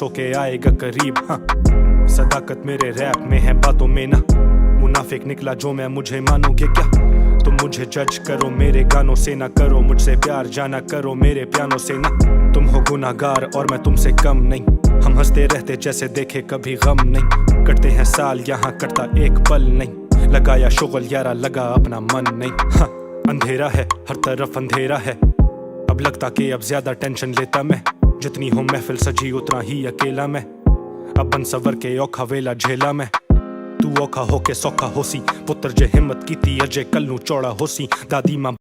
तो के आएगा करीब। हाँ, सदाकत मेरे रैप में है, बातों में ना। मुनाफिक निकला जो मैं, मुझे मानोगे क्या? तुम मुझे जज करो मेरे गानों से, ना करो मुझसे प्यार, जाना करो मेरे प्यानों से ना। तुम हो गुनाहगार और मैं तुमसे कम नहीं। हम हंसते रहते जैसे देखे कभी गम नहीं। कटते हैं साल यहाँ कटता एक पल नहीं। लगाया शुगल यारा लगा अपना मन नहीं। हाँ, अंधेरा है हर तरफ अंधेरा है। अब लगता कि अब ज्यादा टेंशन लेता मैं। जितनी हो महफिल सजी उतना ही अकेला मैं। अब बन सवर के औखा वेला झेला मैं। तू औखा होके सौखा होसी, पुत्र जे हिम्मत की थी अजय कल नू चौड़ा होसी। दादी मां